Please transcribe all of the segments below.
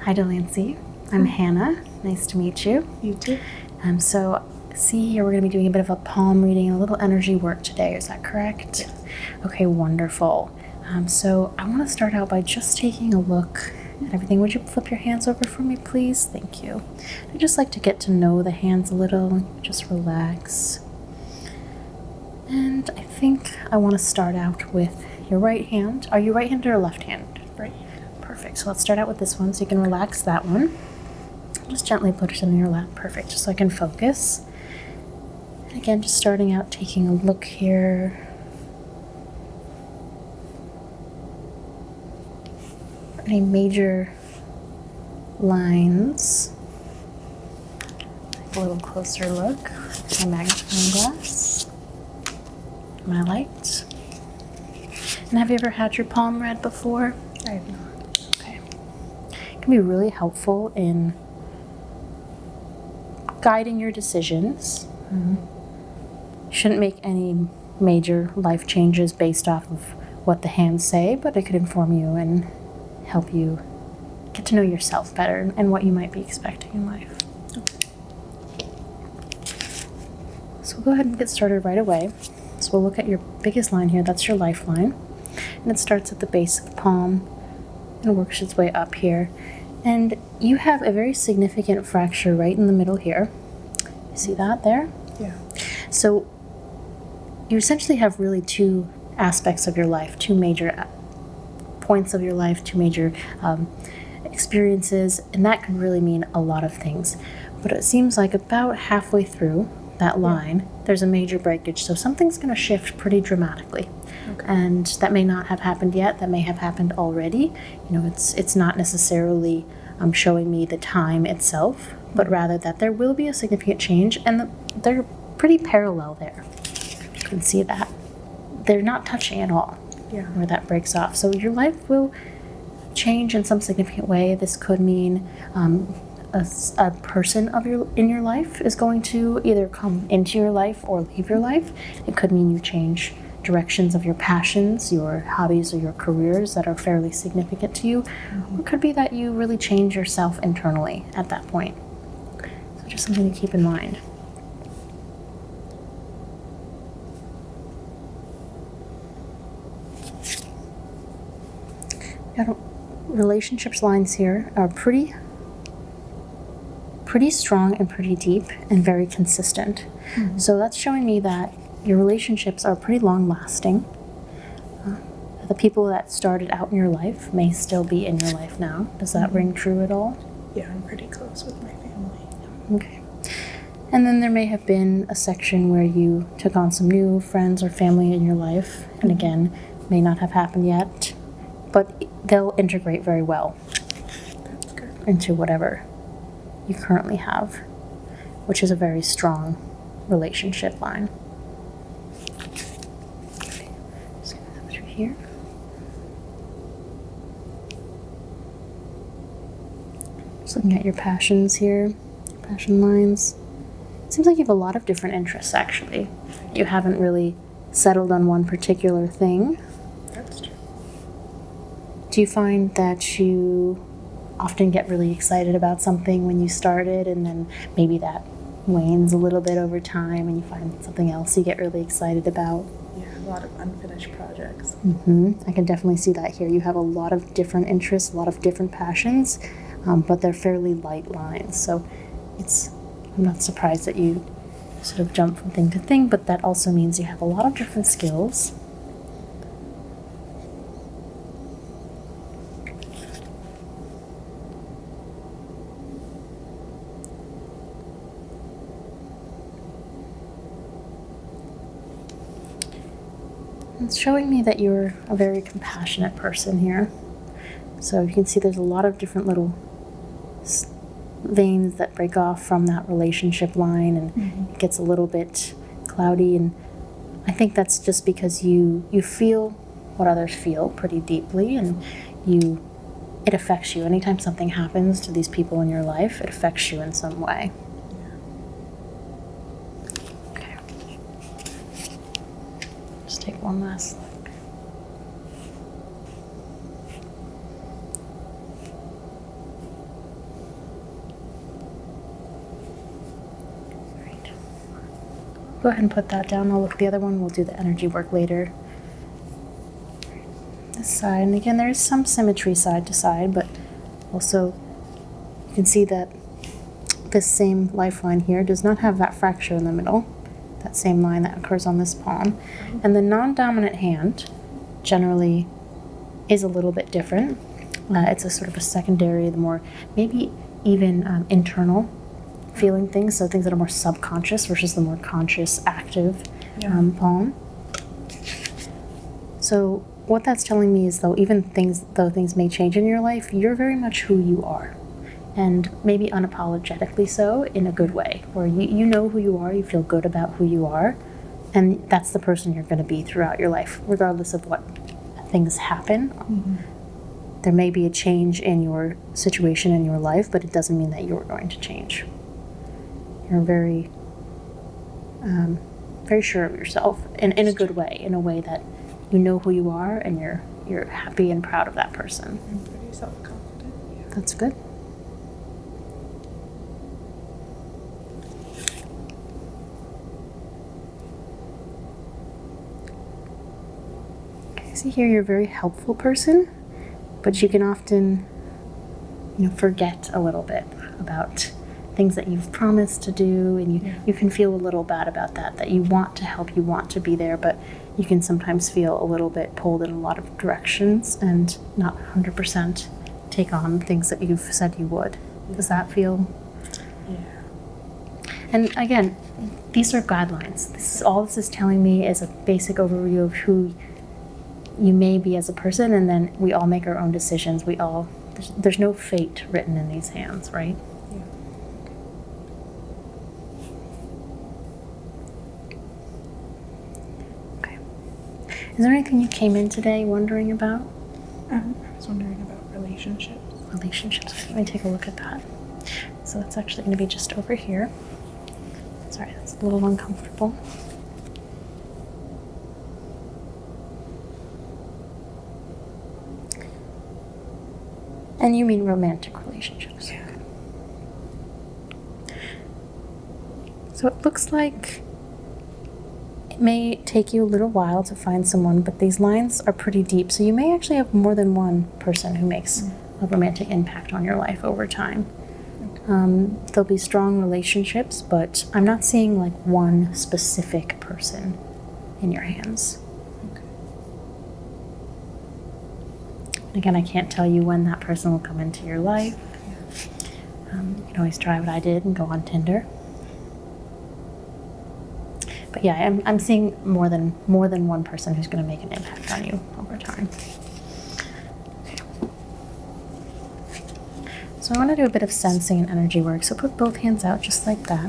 Hi, Delancey. I'm Hannah. Nice to meet you. You too. So, see here, we're going to be doing a bit of a palm reading and a little energy work today. Is that correct? Yes. Okay, wonderful. So, I want to start out by just taking a look at everything. Would you flip your hands over for me, please? Thank you. I'd just like to get to know the hands a little. Just relax. And I think I want to start out with your right hand. Are you right-handed or left-handed? Right. Perfect. So let's start out with this one so you can relax that one. Just gently put it in your lap. Perfect. Just so I can focus. And again, just starting out, taking a look here. Any major lines? Take a little closer look. My magnifying glass. My light. And have you ever had your palm read before? I have not. Okay. It can be really helpful in guiding your decisions. You shouldn't make any major life changes based off of what the hands say, but it could inform you and help you get to know yourself better and what you might be expecting in life. So we'll go ahead and get started right away. So we'll look at your biggest line here. That's your lifeline. And it starts at the base of the palm and works its way up here. And you have a very significant fracture right in the middle here. You see that there? Yeah. So you essentially have really two aspects of your life, two major points of your life, two major experiences, and that could really mean a lot of things. But it seems like about halfway through that line, there's a major breakage, so something's going to shift pretty dramatically. Okay. And that may not have happened yet, that may have happened already. You know, it's not necessarily showing me the time itself, but rather that there will be a significant change, and they're pretty parallel there. You can see that. They're not touching at all. Yeah. Where that breaks off. So your life will change in some significant way. This could mean a person in your life is going to either come into your life or leave your life. It could mean you change directions of your passions, your hobbies, or your careers that are fairly significant to you. Or it could be that you really change yourself internally at that point. So just something to keep in mind. Relationships lines here are pretty strong and pretty deep and very consistent. So that's showing me that your relationships are pretty long lasting. The people that started out in your life may still be in your life now. Does that ring true at all? Yeah, I'm pretty close with my family. Okay. And then there may have been a section where you took on some new friends or family in your life, and again, may not have happened yet, but they'll integrate very well That's good. into whatever you currently have, which is a very strong relationship line. Okay, just gonna have it through here. Just looking at your passions here, passion lines. It seems like you have a lot of different interests, actually. You haven't really settled on one particular thing. That's true. Do you find that you often get really excited about something when you started, and then maybe that wanes a little bit over time and you find something else you get really excited about? Yeah, a lot of unfinished projects. I can definitely see that here. You have a lot of different interests, a lot of different passions, but they're fairly light lines. So I'm not surprised that you sort of jump from thing to thing, but that also means you have a lot of different skills. It's showing me that you're a very compassionate person here. So you can see there's a lot of different little veins that break off from that relationship line, and it gets a little bit cloudy, and I think that's just because you feel what others feel pretty deeply, and it affects you. Anytime something happens to these people in your life, it affects you in some way. Okay. Just take one last look. Go ahead and put that down. I'll look at the other one. We'll do the energy work later. This side, and again, there is some symmetry side to side, but also you can see that this same lifeline here does not have that fracture in the middle, that same line that occurs on this palm. And the non-dominant hand generally is a little bit different. It's a sort of a secondary, the more maybe even internal feeling things, so things that are more subconscious versus the more conscious, active palm. So what that's telling me is though things may change in your life, you're very much who you are. And maybe unapologetically so, in a good way, where you know who you are, you feel good about who you are, and that's the person you're going to be throughout your life, regardless of what things happen. Mm-hmm. There may be a change in your situation in your life, but it doesn't mean that you're going to change. You're very, very sure of yourself, in a good way, in a way that you know who you are, and you're happy and proud of that person. I'm pretty self-confident. Yeah. That's good. See here, you're a very helpful person, but you can often, forget a little bit about things that you've promised to do, and you can feel a little bad about that you want to help, you want to be there, but you can sometimes feel a little bit pulled in a lot of directions and not 100% take on things that you've said you would. Does that feel? Yeah. And again, these are guidelines. All this is telling me is a basic overview of who you may be as a person, and then we all make our own decisions. There's no fate written in these hands, right? Yeah. Okay. Is there anything you came in today wondering about? I was wondering about relationships. Relationships. Let me take a look at that. So that's actually going to be just over here. Sorry, that's a little uncomfortable. And you mean romantic relationships? Yeah. So it looks like it may take you a little while to find someone, but these lines are pretty deep. So you may actually have more than one person who makes a romantic impact on your life over time. There'll be strong relationships, but I'm not seeing like one specific person in your hands. Again, I can't tell you when that person will come into your life. You can always try what I did and go on Tinder. But yeah, I'm seeing more than one person who's going to make an impact on you over time. Okay. So I want to do a bit of sensing and energy work. So put both hands out just like that.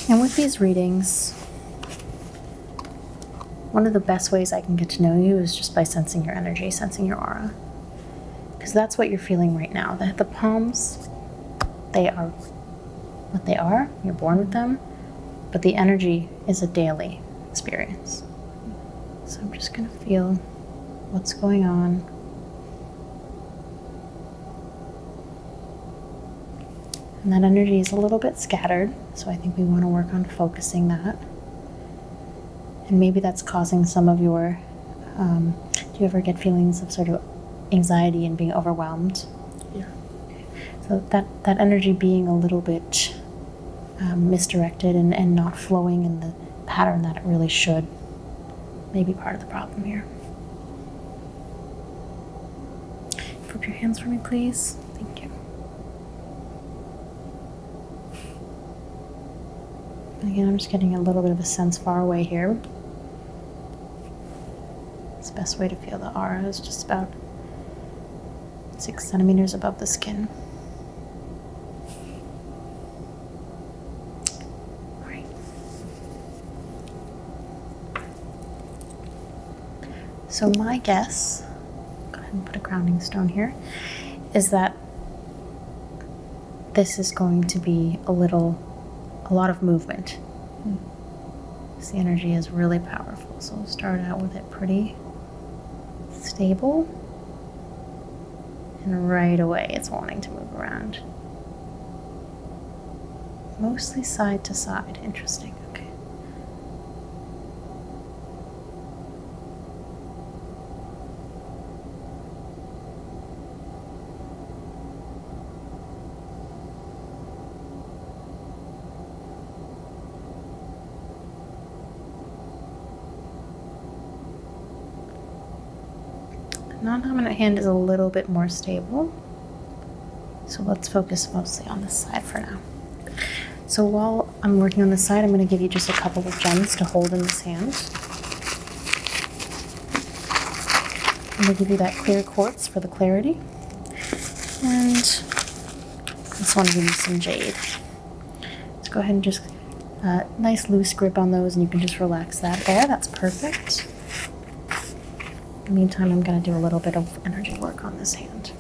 And with these readings, one of the best ways I can get to know you is just by sensing your energy, sensing your aura. Because that's what you're feeling right now. The palms, they are what they are. You're born with them. But the energy is a daily experience. So I'm just going to feel what's going on. And that energy is a little bit scattered. So I think we want to work on focusing that. And maybe that's causing some of your, do you ever get feelings of sort of anxiety and being overwhelmed? Yeah. So that energy being a little bit misdirected and not flowing in the pattern that it really should may be part of the problem here. Flip your hands for me, please. Thank you. And again, I'm just getting a little bit of a sense far away here. It's the best way to feel the aura is just about 6 centimeters above the skin. All right. So my guess, go ahead and put a grounding stone here, is that this is going to be a lot of movement. The energy is really powerful, so we'll start out with it pretty stable, and right away it's wanting to move around. Mostly side to side. Interesting. Okay. Non-dominant hand is a little bit more stable. So let's focus mostly on this side for now. So while I'm working on this side, I'm going to give you just a couple of gems to hold in this hand. I'm going to give you that clear quartz for the clarity. And I just want to give you some jade. Let's go ahead and just, nice loose grip on those, and you can just relax that there. That's perfect. In the meantime, I'm going to do a little bit of energy work on this hand.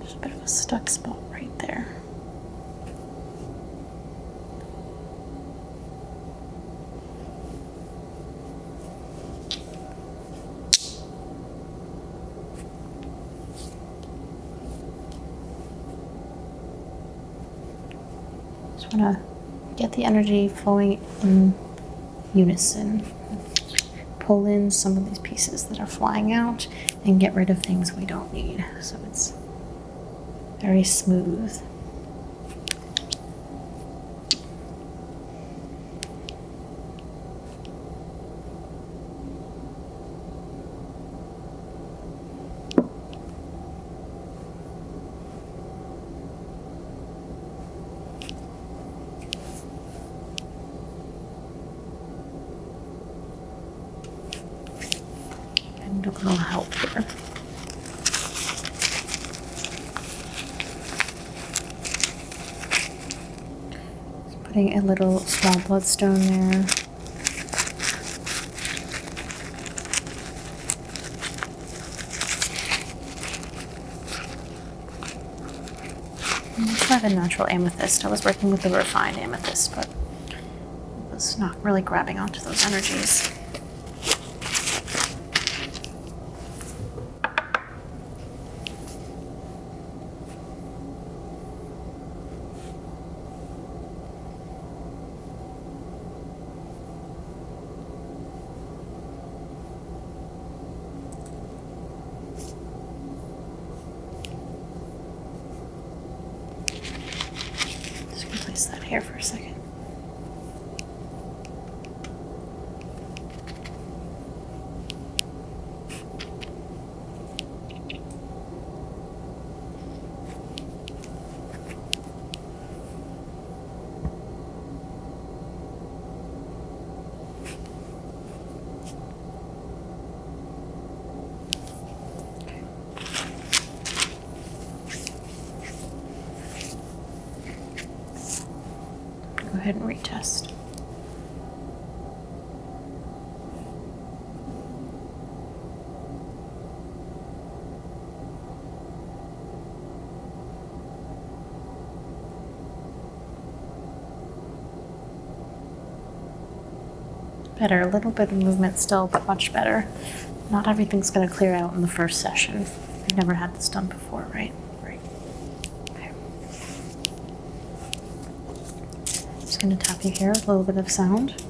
There's a bit of a stuck spot right there. Just want to get the energy flowing in unison. Pull in some of these pieces that are flying out and get rid of things we don't need. So it's very smooth. And a little help here. Putting a little small bloodstone there. Let's try the natural amethyst. I was working with the refined amethyst, but it was not really grabbing onto those energies. Place that here for a second. Go ahead and retest. Better, a little bit of movement still, but much better. Not everything's going to clear out in the first session. I've never had this done before, right? Right. Okay. Just going to tap you here with a little bit of sound.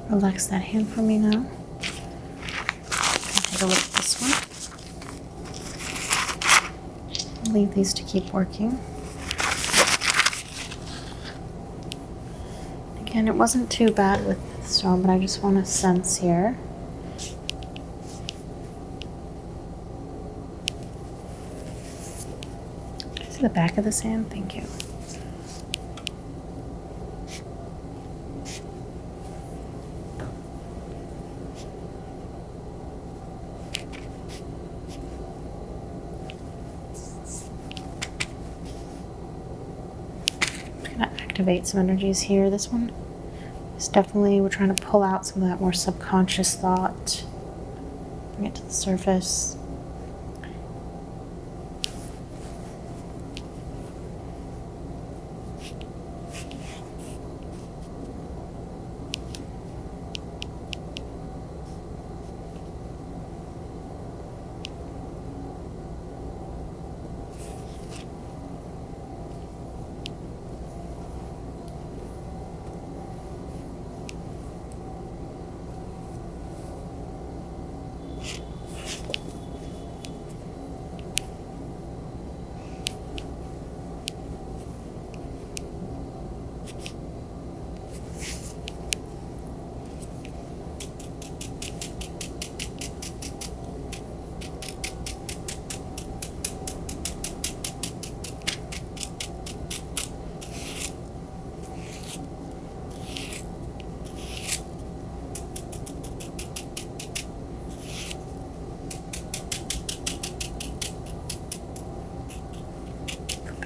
Relax that hand for me now. Take a look at this one. Leave these to keep working. Again, it wasn't too bad with the stone, but I just want to sense here. See the back of this hand? Thank you. Activate some energies here. This one is definitely, we're trying to pull out some of that more subconscious thought, bring it to the surface.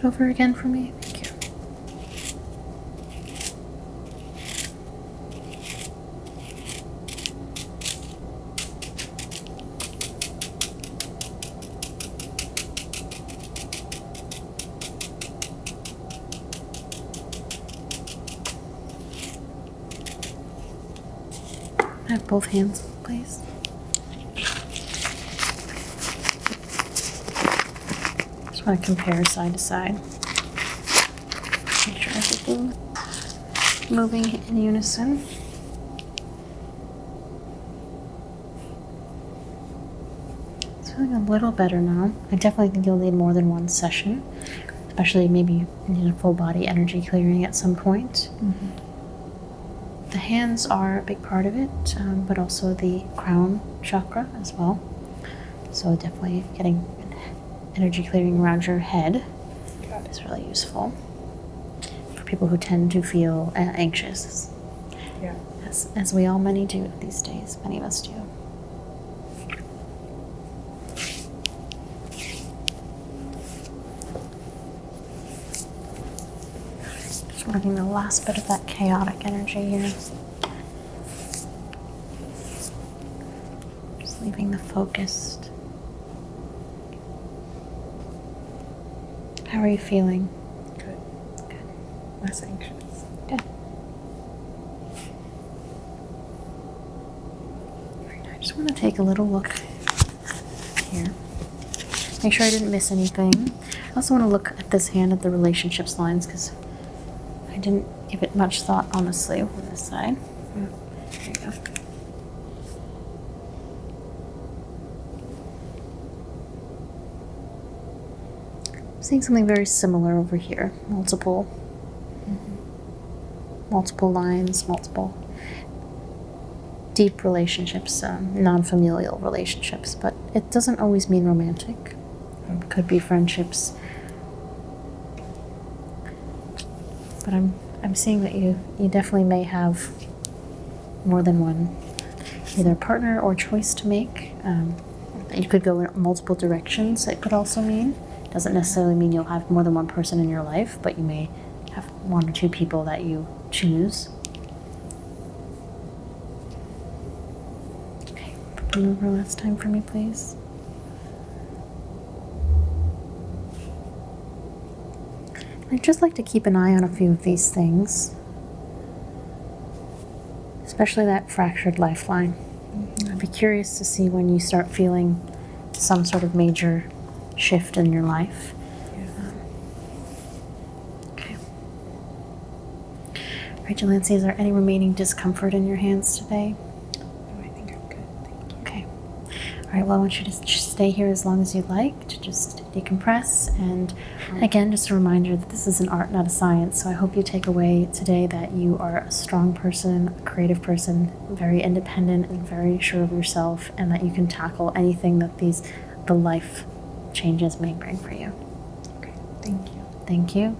Flip it over again for me. Thank you. I have both hands, please. Just want to compare side to side. Make sure everything's moving in unison. It's feeling a little better now. I definitely think you'll need more than one session, especially maybe you need a full body energy clearing at some point. The hands are a big part of it, but also the crown chakra as well. So definitely getting energy clearing around your head is really useful for people who tend to feel anxious. Yeah. As we all many do these days. Many of us do. Just working the last bit of that chaotic energy here. Just leaving the focused. How are you feeling? Good. Good. Less anxious. Good. I just want to take a little look here. Make sure I didn't miss anything. I also want to look at this hand at the relationships lines because I didn't give it much thought, honestly, on this side. There you go. Seeing something very similar over here. Multiple lines, multiple deep relationships, non-familial relationships, but it doesn't always mean romantic. It could be friendships. But I'm seeing that you definitely may have more than one, either partner or choice to make. You could go in multiple directions, it could also mean. Doesn't necessarily mean you'll have more than one person in your life, but you may have one or two people that you choose. Okay, flip them over last time for me, please. I'd just like to keep an eye on a few of these things, especially that fractured lifeline. I'd be curious to see when you start feeling some sort of major shift in your life. Okay. All right, Delancey, is there any remaining discomfort in your hands today? No, I think I'm good. Thank you. Okay. All right, well, I want you to just stay here as long as you'd like to just decompress. And again, just a reminder that this is an art, not a science. So I hope you take away today that you are a strong person, a creative person, very independent and very sure of yourself, and that you can tackle anything that the life changes may bring for you. Okay, thank you. Thank you.